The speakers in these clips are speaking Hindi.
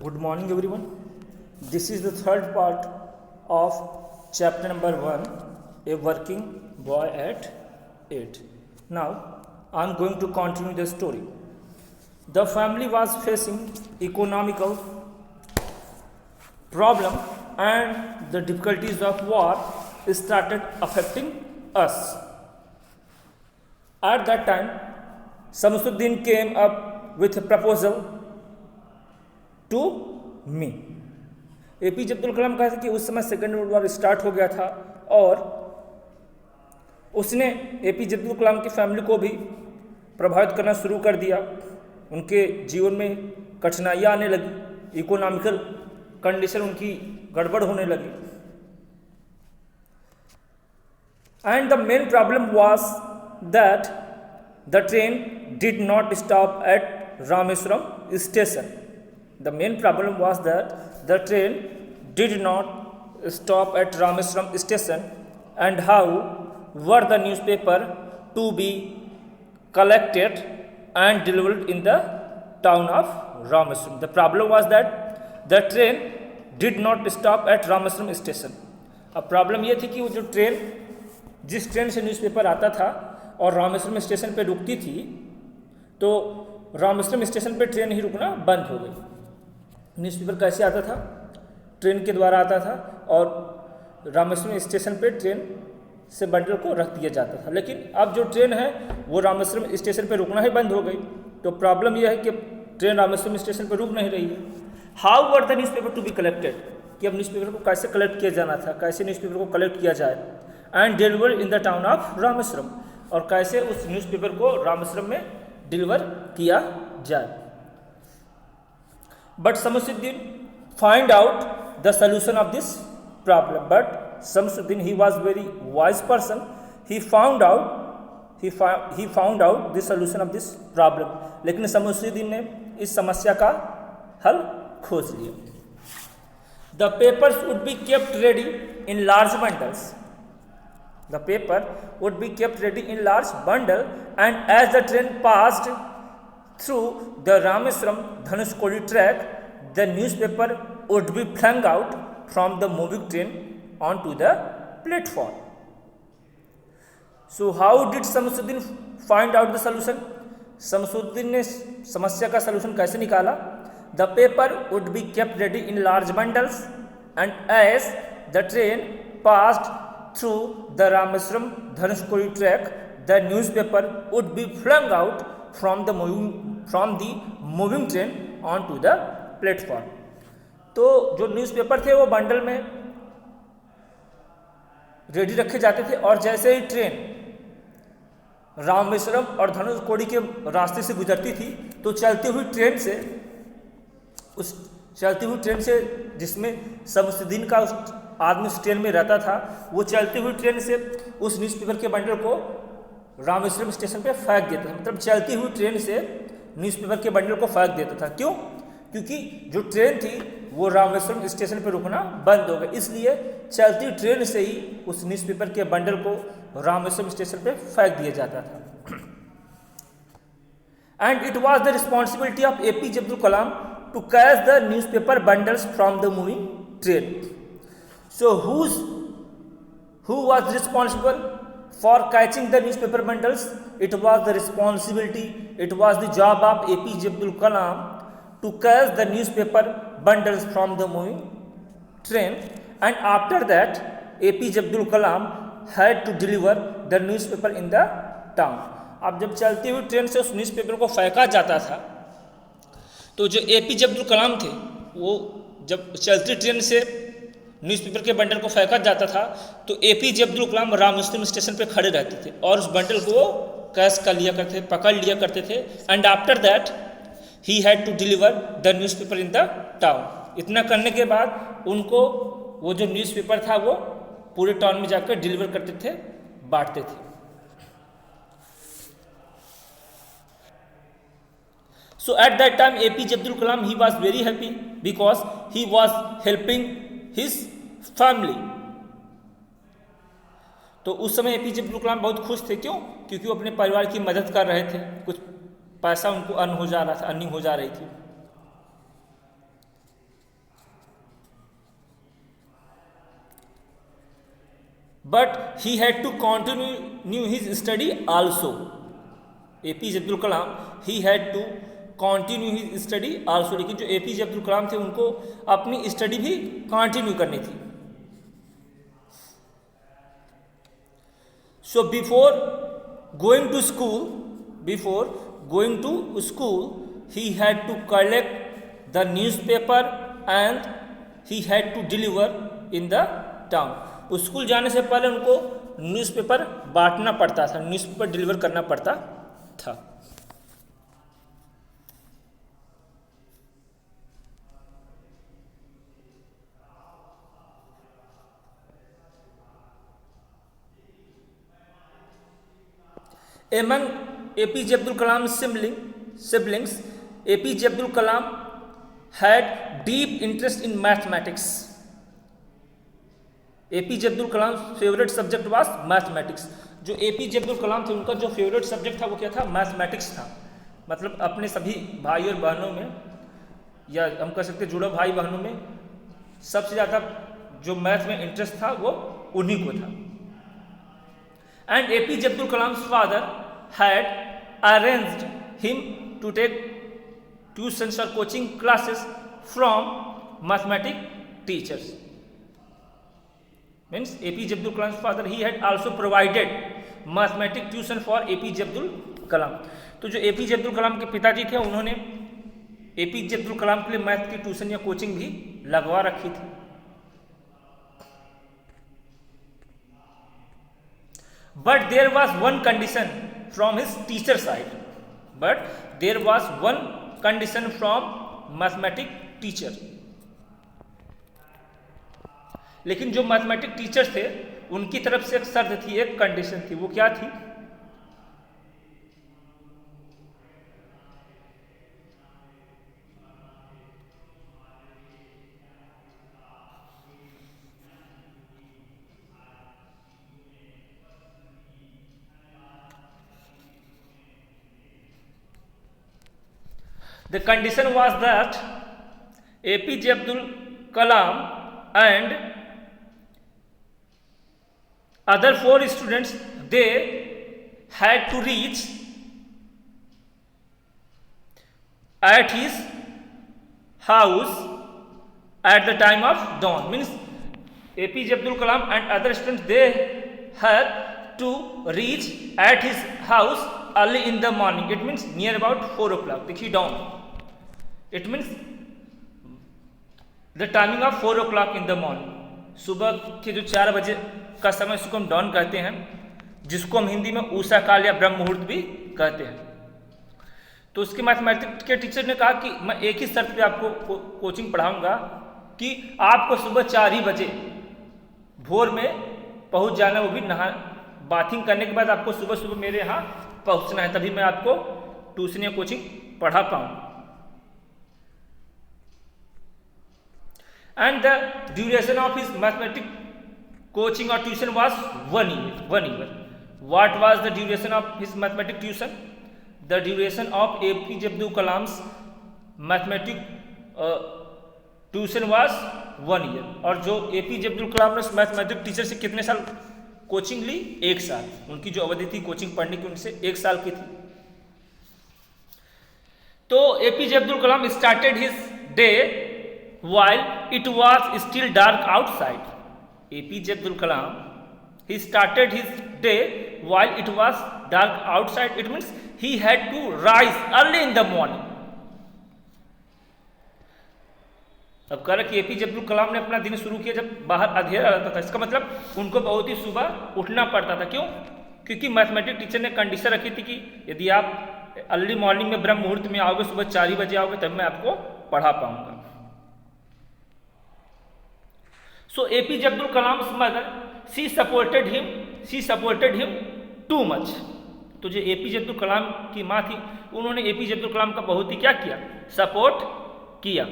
Good morning, everyone. This is the third part of chapter number 1, A Working Boy at 8. Now, I am going to continue the story. The family was facing economical problem and the difficulties of war started affecting us. At that time, Samsuddin came up with a proposal to me. APJ Abdul Kalam कहते कि उस समय सेकेंड वर्ल्ड वॉर स्टार्ट हो गया था और उसने एपीजे अब्दुल कलाम की फैमिली को भी प्रभावित करना शुरू कर दिया. उनके जीवन में कठिनाइयाँ आने लगी, इकोनॉमिकल कंडीशन उनकी गड़बड़ होने लगी. And the main problem was that the train did not stop at Rameswaram station. The main problem was that the train did not stop at Rameswaram station, and how were the newspaper to be collected and delivered in the town of Rameswaram. The problem was that the train did not stop at Rameswaram station. अब प्रॉब्लम ये थी कि वो जो ट्रेन जिस ट्रेन से न्यूज़पेपर आता था और रामेश्वरम स्टेशन पे रुकती थी, तो रामेश्वरम स्टेशन पे ट्रेन ही रुकना बंद हो गई. न्यूज़पेपर कैसे आता था? ट्रेन के द्वारा आता था और रामेश्वरम स्टेशन पे ट्रेन से बंडल को रख दिया जाता था. लेकिन अब जो ट्रेन है वो रामेश्वरम स्टेशन पे रुकना ही बंद हो गई. तो प्रॉब्लम यह है कि ट्रेन रामेश्वरम स्टेशन पे रुक नहीं रही है. How were the newspaper to be collected, कि अब न्यूज़पेपर को कैसे कलेक्ट किया जाना था, कैसे न्यूज़पेपर को कलेक्ट किया जाए. And deliver in the town of Rameswaram, और कैसे उस न्यूज़पेपर को रामेश्वरम में डिलीवर किया जाए. But Samsuddin find out the solution of this problem. But Samsuddin, he was very wise person. He found out the solution of this problem. लेकिन Samsuddin ने इस समस्या का हल खोज लिया. The papers would be kept ready in large bundles. The paper would be kept ready in large bundle, and as the train passed through the Rameswaram Dhanushkodi track, the newspaper would be flung out from the moving train onto the platform. So how did Samsuddin find out the solution? Samsuddin ने समस्या का solution कैसे निकाला? The paper would be kept ready in large bundles, and as the train passed through the Rameswaram Dhanushkodi track, the newspaper would be flung out from the moving train onto the platform. तो जो न्यूज़पेपर थे वो बंडल में रेडी रखे जाते थे, और जैसे ही ट्रेन रामेश्वरम और धनुषकोडी के रास्ते से गुजरती थी, तो चलती हुई ट्रेन से जिसमें समसुद्दीन का आदमी उस ट्रेन में रहता था, वो चलती हुई ट्रेन से उस न्यूज़पेपर के बंडल को रामेश्वरम स्टेशन पे फेंक देता था. मतलब चलती हुई ट्रेन से न्यूज़पेपर के बंडल को फेंक देता था. क्यों? क्योंकि जो ट्रेन थी वो रामेश्वरम स्टेशन पर रुकना बंद हो गया, इसलिए चलती ट्रेन से ही उस न्यूज़पेपर के बंडल को रामेश्वरम स्टेशन पर फेंक दिया जाता था. And it was the responsibility of APJ Abdul Kalam to catch the newspaper bundles from the moving train. So who was responsible for catching the newspaper bundles? It was the job of APJ Abdul Kalam to catch the newspaper bundles from the moving train, and after that APJ Abdul Kalam had to deliver the newspaper in the town. अब जब चलती हुई ट्रेन से उस न्यूज़पेपर को फेंका जाता था, तो जो APJ अब्दुल कलाम थे वो जब चलती ट्रेन से न्यूज़पेपर के बंडल को फेंका जाता था, तो APJ अब्दुल कलाम रामेश्वरम स्टेशन पे खड़े रहते थे और उस बंडल को वो कैच कर लिया करते थे, पकड़ लिया करते थे. And after that he had to deliver the newspaper in the town. इतना करने के बाद उनको वो जो न्यूज़पेपर था वो पूरे टाउन में जाकर डिलीवर करते थे, बांटते थे. So at that time APJ Abdul Kalam, he was very happy because he was helping his family. तो उस समय एपीजे अब्दुल कलाम बहुत खुश थे. क्यों? क्योंकि वो अपने परिवार की मदद कर रहे थे, कुछ पैसा उनको अर्निंग हो जा रही थी. but he had to continue his study also. APJ Abdul Kalam he had to continue his study also, लेकिन जो APJ अब्दुल कलाम थे उनको अपनी स्टडी भी कंटिन्यू करनी थी. So before going to school, he had to collect the newspaper and he had to deliver in the town. School जाने से पहले उनको न्यूज़पेपर बांटना पड़ता था, न्यूज़पेपर डिलीवर करना पड़ता था. Among APJ Abdul Kalam's siblings, APJ Abdul Kalam had deep interest in mathematics. APJ Abdul Kalam's favorite subject was mathematics. जो APJ Abdul Kalam थे उनका जो फेवरेट सब्जेक्ट था वो क्या था? मैथमेटिक्स था. मतलब अपने सभी भाई और बहनों में, या हम कह सकते जुड़े भाई बहनों में सबसे ज़्यादा जो मैथ में इंटरेस्ट था वो उन्हीं को था. And APJ Abdul Kalam's father had arranged him to take tuitions or coaching classes from mathematics teachers. Means APJ Abdul Kalam's father, he had also provided mathematics tuition for APJ Abdul Kalam. तो जो APJ Abdul Kalam के पिताजी थे उन्होंने APJ Abdul Kalam के लिए मैथ की ट्यूशन या कोचिंग भी लगवा रखी थी. But there was one condition from his teacher side. Mathematics teacher. लेकिन जो मैथमेटिक्स टीचर थे उनकी तरफ से एक शर्त थी, एक कंडीशन थी. वो क्या थी? The condition was that APJ Abdul Kalam and other 4 students, they had to reach at his house at the time of dawn. Means APJ Abdul Kalam and other students, they had to reach at his house early in the morning. It means near about 4 o'clock. देखिए dawn. It means the timing of 4 o'clock in the morning. सुबह के जो 4 बजे का समय, इसको हम डॉन कहते हैं, जिसको हम हिंदी में उषा काल या ब्रह्म मुहूर्त भी कहते हैं. तो उसके मैथमेटिक्स के टीचर ने कहा कि मैं एक ही शर्त पे आपको कोचिंग पढ़ाऊंगा कि आपको सुबह 4 ही बजे भोर में पहुंच जाना, वो भी नहा बाथिंग करने के बाद आपको सुबह सुबह मेरे यहाँ पहुंचना है, तभी मैं आपको ट्यूशन या कोचिंग पढ़ा पाऊँ. And the duration of his mathematics coaching or tuition was 1 year. What was the duration of his mathematics tuition? The duration of APJ Abdul Kalam's mathematics tuition was 1 year. और जो APJ Abdul Kalam ने मैथमेटिक्स टीचर से कितने साल कोचिंग ली? 1 साल. उनकी जो अवधि थी कोचिंग पढ़ने की उनसे 1 साल की थी. तो APJ Abdul Kalam started his day while it was still dark outside. APJ Abdul Kalam, he started his day while it was dark outside. It means he had to rise early in the morning. अब कह रहा कि APJ Abdul Kalam ने अपना दिन शुरू किया जब बाहर अंधेरा रहता था. इसका मतलब उनको बहुत ही सुबह उठना पड़ता था. क्यों? क्योंकि मैथमेटिक्स टीचर ने कंडीशन रखी थी कि यदि आप अर्ली मॉर्निंग में ब्रह्म मुहूर्त में आओगे, सुबह 4 ही बजे आओगे, तब मैं आपको पढ़ा पाऊंगा. So APJ Abdul Kalam's mother, she supported him too much. तो जो APJ Abdul Kalam की माँ थी उन्होंने APJ Abdul Kalam का बहुत ही क्या किया? सपोर्ट किया.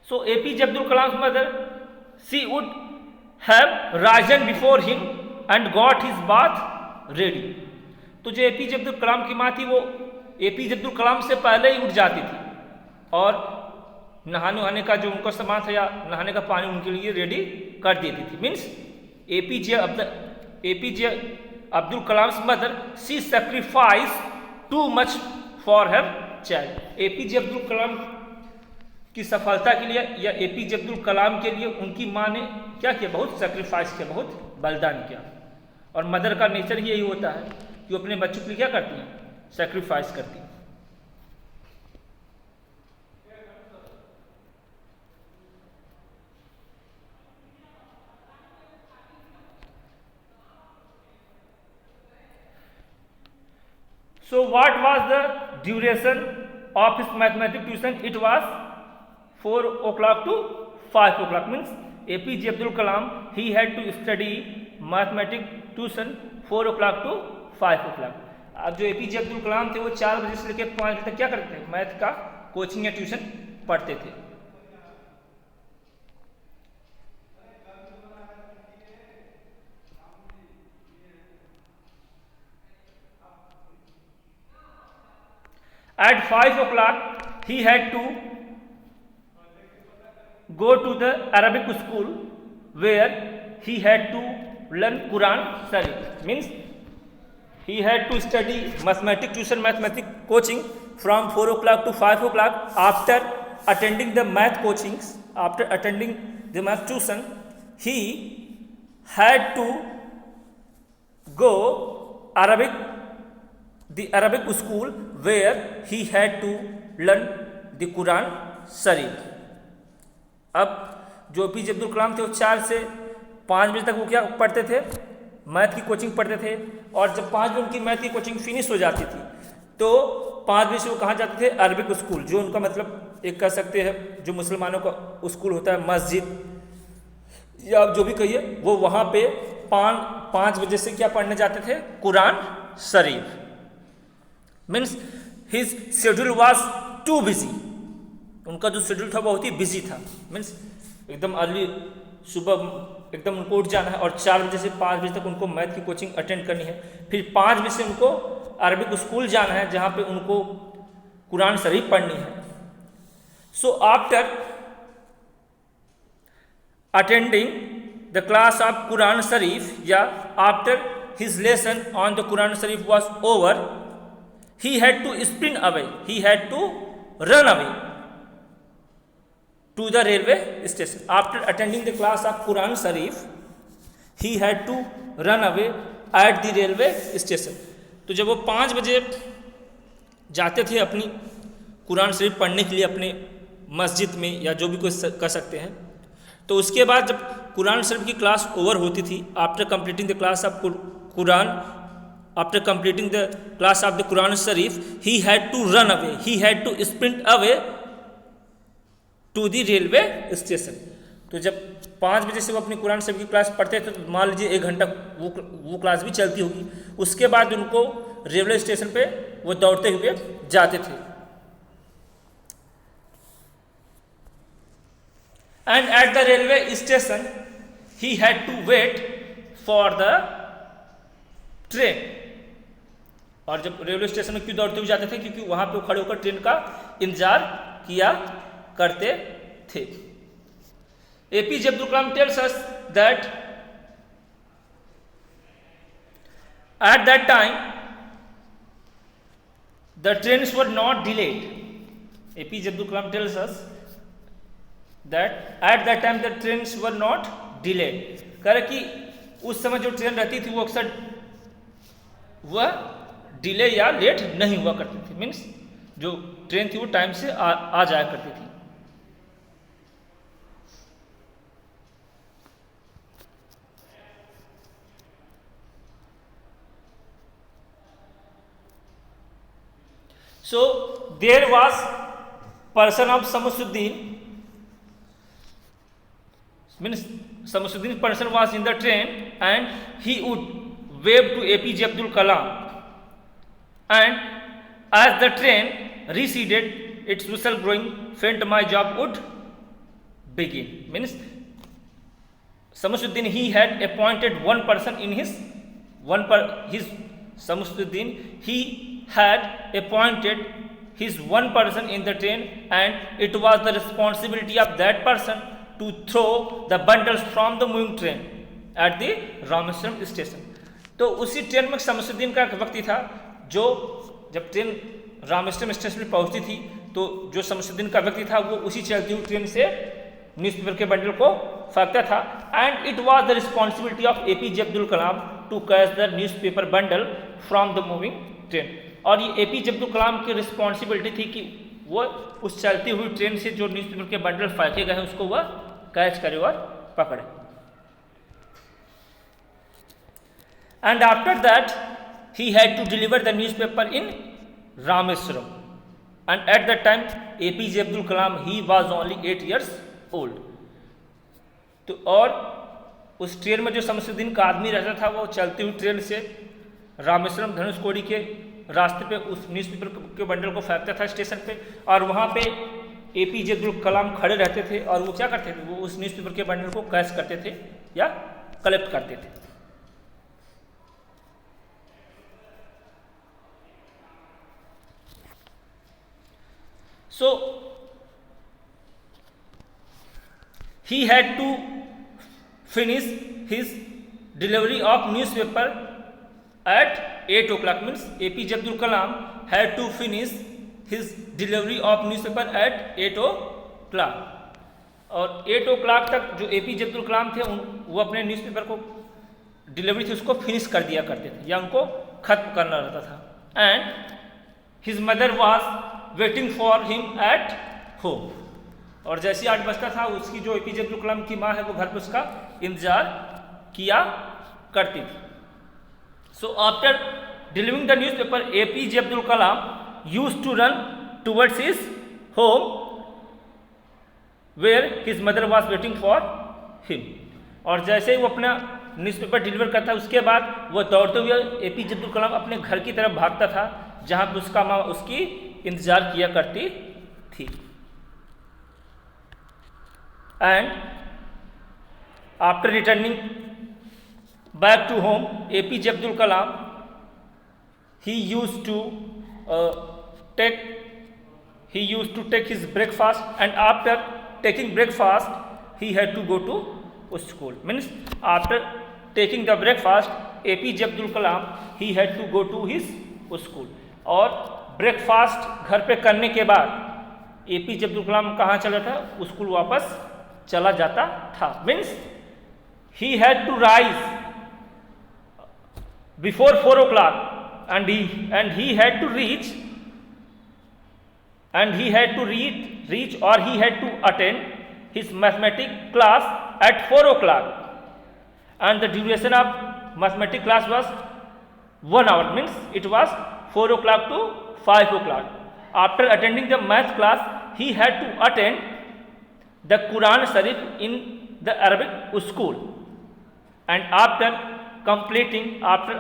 So APJ Abdul Kalam's mother, she would have risen before him and got his bath ready. तो जो APJ Abdul Kalam की माँ थी वो APJ Abdul Kalam से पहले ही उठ जाती थी और नहाने वहाने का जो उनका सामान था या नहाने का पानी उनके लिए रेडी कर देती थी। Means APJ Abdul Kalam mother she sacrifice too much for her child. APJ Abdul Kalam की सफलता के लिए या एपीजे अब्दुल कलाम के लिए उनकी माँ ने क्या किया, बहुत सेक्रीफाइस किया, बहुत बलिदान किया। और मदर का नेचर ही यही होता है कि वो अपने बच्चों के लिए क्या करती हैं, सेक्रीफाइस करती हैं। So what was the duration of his mathematics tuition? It was 4 o'clock to 5 o'clock. Means APJ Abdul Kalam, he had to study mathematics tuition 4 o'clock to 5 o'clock. अब जो APJ अब्दुल कलाम थे वो 4 बजे से लेकर 5 बजे तक क्या करते थे, मैथ का कोचिंग या ट्यूशन पढ़ते थे। At 5 o'clock, he had to go to the Arabic school where he had to learn Quran Sharif. Means he had to study mathematics tuition, mathematics coaching from 4 o'clock to 5 o'clock. After attending the math coachings, after attending the math tuition, he had to go the Arabic school where he had to learn the Quran Sharif. अब जो APJ अब्दुल कलाम थे वो 4 से 5 बजे तक वो क्या पढ़ते थे, मैथ की कोचिंग पढ़ते थे। और जब 5 बजे उनकी मैथ की कोचिंग फिनिश हो जाती थी तो 5 बजे से वो कहाँ जाते थे, अरबिक स्कूल, जो उनका मतलब एक कह सकते हैं जो मुसलमानों का स्कूल होता है, मस्जिद या जो भी कहिए, वो वहाँ पे 5 बजे से क्या पढ़ने जाते थे, Quran Sharif. Means his schedule was too busy, उनका जो शेड्यूल था बहुत ही बिजी था। मीन्स एकदम अर्ली सुबह एकदम उनको उठ जाना है और 4 बजे से 5 बजे तक उनको मैथ की कोचिंग अटेंड करनी है। फिर 5 बजे से उनको अरबिक स्कूल जाना है जहाँ पे उनको कुरान शरीफ पढ़नी है। So after attending the class of Quran Sharif या after his lesson on the Quran Sharif was over, he had to sprint away, he had to run away to the railway station. After attending the class of Quran Sharif, he had to run away at the railway station. तो जब वो 5 बजे जाते थे अपनी कुरान शरीफ पढ़ने के लिए अपने मस्जिद में या जो भी कोई कर सकते हैं, तो उसके बाद जब कुरान शरीफ की क्लास ओवर होती थी, after completing the class of Quran, after completing the class of the Quran Sharif, he had to run away, he had to sprint away to the railway station. तो जब 5 बजे से वो अपनी कुरान शरीफ की क्लास पढ़ते थे तो मान लीजिए 1 घंटा वो क्लास भी चलती होगी, उसके बाद उनको रेलवे स्टेशन पे वो दौड़ते हुए जाते थे। And at the railway station he had to wait for the train. और जब रेलवे स्टेशन में क्यों दौड़ते हुए जाते थे, क्योंकि वहां पे खड़े होकर ट्रेन का इंतजार किया करते थे। APJ Abdul Kalam tells us that at that time the trains were not delayed. APJ Abdul Kalam tells us that at that time the trains were not delayed. कह रहे कि उस समय जो ट्रेन रहती थी वो अक्सर वह डिले या लेट नहीं हुआ करती थी। मीन्स जो ट्रेन थी वो टाइम से आ जाया करती थी। So there was person of Samusuddin, means Samusuddin person was in the train and he would wave to APJ Abdul Kalam, and as the train receded its whistle growing faint my job would begin. Means Samusuddin he had appointed one person in his Samusuddin he had appointed his one person in the train and it was the responsibility of that person to throw the bundles from the moving train at the Rameswaram station. तो उसी ट्रेन में शमसुद्दीन का एक व्यक्ति था जो जब ट्रेन रामेश्वरम स्टेशन पर पहुंचती थी तो जो शमसुद्दीन का व्यक्ति था वो उसी चलती हुई ट्रेन से न्यूज़पेपर के बंडल को फेंकता था। And it was the responsibility of APJ Abdul Kalam to catch the newspaper bundle from the moving train. और ये एपीजे अब्दुल कलाम की रिस्पॉन्सिबिलिटी थी कि वो उस चलती हुई ट्रेन से जो न्यूज़पेपर के बंडल फेंके गए हैं उसको वह कैच करे और पकड़े। And after that he had to deliver the newspaper in Rameswaram and at that time APJ Abdul Kalam he was only 8 years old. तो और उस ट्रेन में जो शमसुद्दीन का आदमी रहता था वो चलती हुई ट्रेन से रामेश्वरम धनुषकोडी के रास्ते पे उस न्यूज़पेपर के बंडल को फेंकता था स्टेशन पे, और वहाँ पे एपीजे अब्दुल कलाम खड़े रहते थे और वो क्या करते थे, वो उस न्यूज़पेपर के बंडल को कैच करते थे या कलेक्ट करते थे। So he had to finish his delivery of newspaper at 8 o'clock, means APJ Abdul Kalam had to finish his delivery of newspaper at 8 o'clock। और 8 o'clock तक जो APJ अब्दुल कलाम थे वो अपने न्यूज़पेपर को डिलीवरी थी उसको फिनिश कर दिया करते थे या उनको खत्म करना रहता था। And his mother was waiting for him at home. और जैसे 8 बजता था उसकी जो एपीजे अब्दुल कलाम की माँ है वो घर पर उसका इंतजार किया करती थी। So after delivering the newspaper APJ Abdul Kalam used to run towards his home where his mother was waiting for him. और जैसे ही वो अपना न्यूज़पेपर डिलीवर करता उसके बाद वो दौड़ते हुए एपीजे अब्दुल कलाम अपने घर की तरफ भागता था जहाँ पर उसका माँ उसकी इंतजार किया करती थी। And after returning back to home APJ Abdul Kalam he used to take his breakfast, and after taking breakfast he had to go to school, means after taking the breakfast APJ Abdul Kalam he had to go to his school। और ब्रेकफास्ट घर पे करने के बाद एपीजे अब्दुल कलाम कहाँ चला था, स्कूल वापस चला जाता था। Means he had to rise before 4 o'clock and he had to reach or he had to attend his mathematics class at 4 o'clock, and the duration of mathematics class was 1 hour, means it was 4 o'clock to 5 o'clock। After attending the math class he had to attend the Quran Sharif in the Arabic school, and after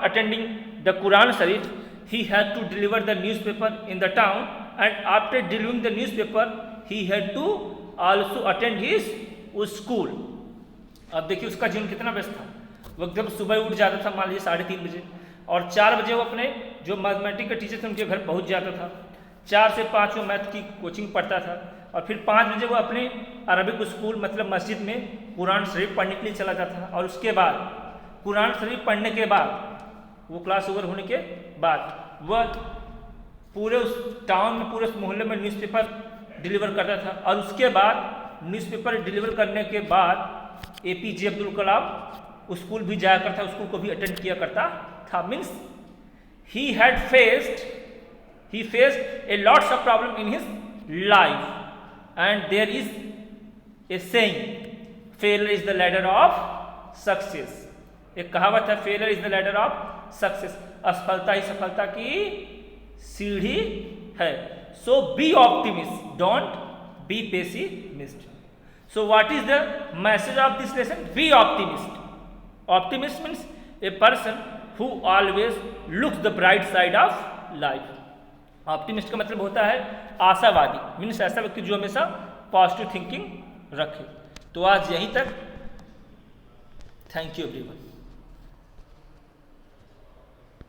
attending the Quran Sharif he had to deliver the newspaper in the town, and after delivering the newspaper he had to also attend his school। अब देखिए उसका जीवन कितना व्यस्त था। वो जब सुबह उठ जाता था मान लीजिए 3:30 बजे, और 4 बजे वो अपने जो मैथमेटिक्स के टीचर थे उनके घर पहुंच जाता था। 4 से 5 वो मैथ की कोचिंग पढ़ता था, और फिर 5 बजे वो अपने अरबिक स्कूल मतलब मस्जिद में कुरान शरीफ पढ़ने के लिए चला जाता था। और उसके बाद कुरान शरीफ पढ़ने के बाद वो क्लास ओवर होने के बाद वह पूरे उस टाउन में पूरे उस मोहल्ले में न्यूज़पेपर डिलीवर करता था। और उसके बाद न्यूज़पेपर डिलीवर करने के बाद एपीजे अब्दुल कलाम स्कूल भी जाया करता, स्कूल को भी अटेंड किया करता था। Means he faced a lots of problem in his life, and there is a saying failure is the ladder of success। एक कहावत है failure is the ladder of success, असफलता ही सफलता की सीढ़ी है। So be optimist, don't be pessimist. So what is the message of this lesson? Be optimist. Optimist means a person who always looks the bright side of life. Optimist का मतलब होता है आशावादी, मीन्स ऐसा व्यक्ति जो हमेशा पॉजिटिव थिंकिंग रखे। तो आज यहीं तक, थैंक यू एवरीवन।